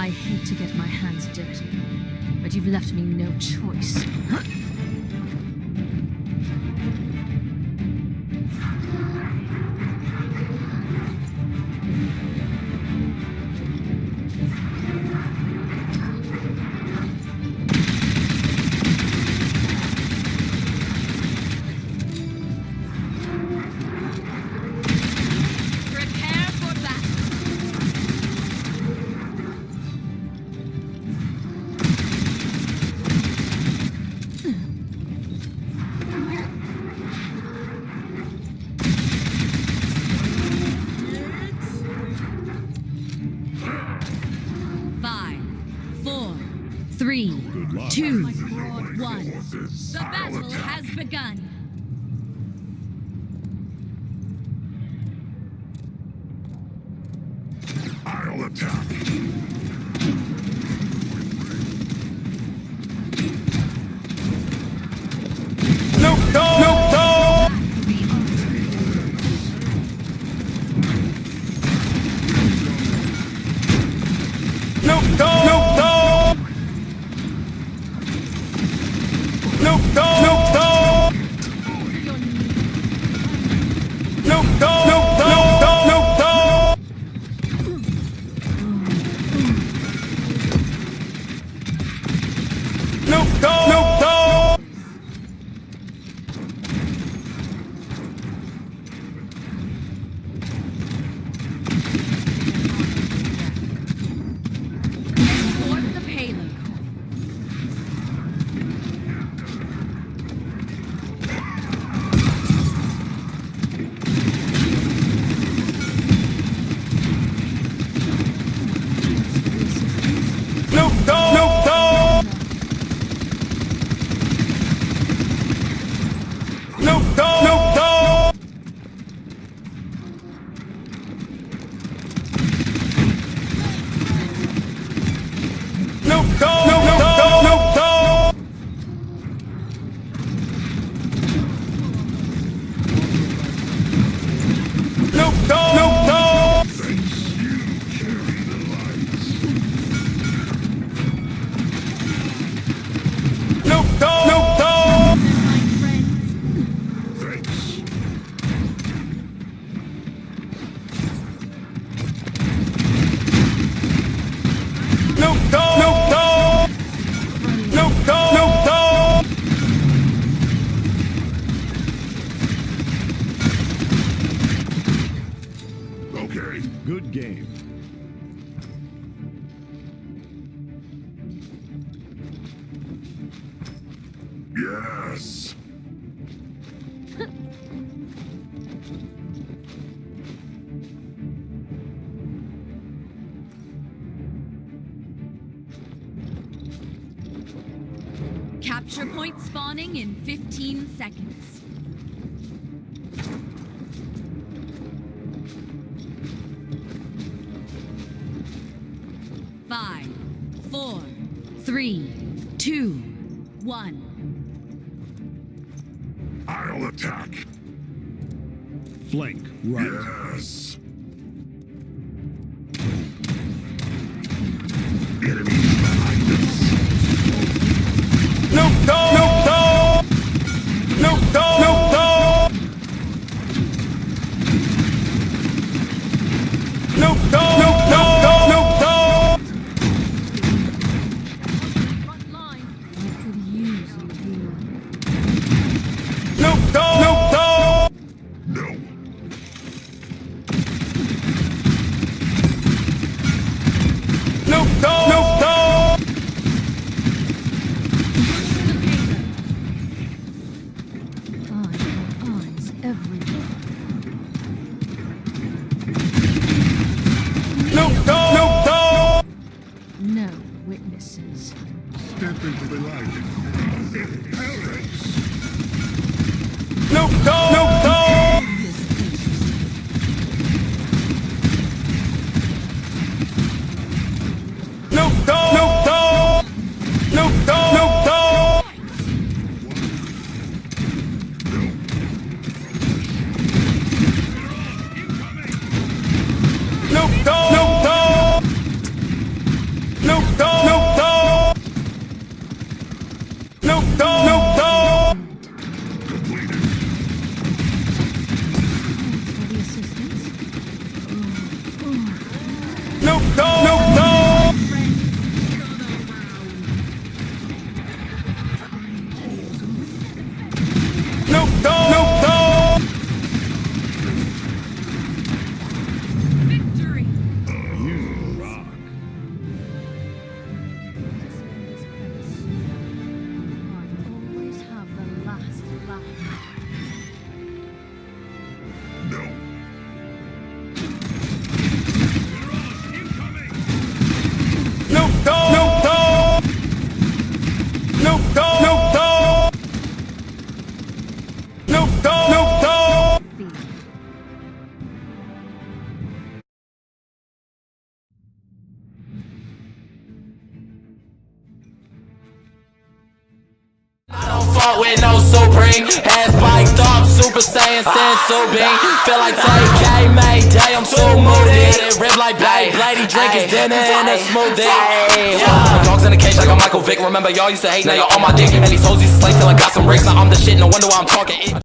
I hate to get my hands dirty, but you've left me no choice. Three, two, one. The battle has begun. I'll attack. No, no, no, no! No, no, no, no! No, no, no, no! No, no, no, no, no, no, no! No, no, no, no! Board the payload. No, no, no, no! No, no, no, no! No, no, no, no, no, no, no! No, no, no, no! No, no, no, no! No, no, no, no! No, no, no, no! Okay. Good game. Yes. Capture point spawning in 15 seconds. Five, four, three, two, one. I'll attack. Flank right. Yes. Enemies behind us. No, no, no, no! No, no, no, no! No, no, no, no, no, no, no! Front line. I could use you here. No, no, no, no! No. No, no, no, no! I have eyes everywhere. No, no, no, no! No witnesses. Step into the light. It perish. No, no, no, no! No, no, no, no! No, no, no, no! No, no, no, no! Dogg. Snoop Dogg. Completed. For the assistance. Snoop Dogg. Snoop Dogg. Victory! You rock. I always have the last laugh. No. Snoop Dogg. Snoop Dogg. Snoop Dogg. Fuck with no Supreme, head spiked up, Super Saiyan Sensu beam. Feel like TK Mayday, I'm too moody. Rip like Blade, Blady drink his dinner in a smoothie. Dogs in the cage like a Michael Vick. Remember y'all used to hate, now you're on my dick. And these hoes used to slay till I got some bricks. Now I'm the shit, no wonder why I'm talking.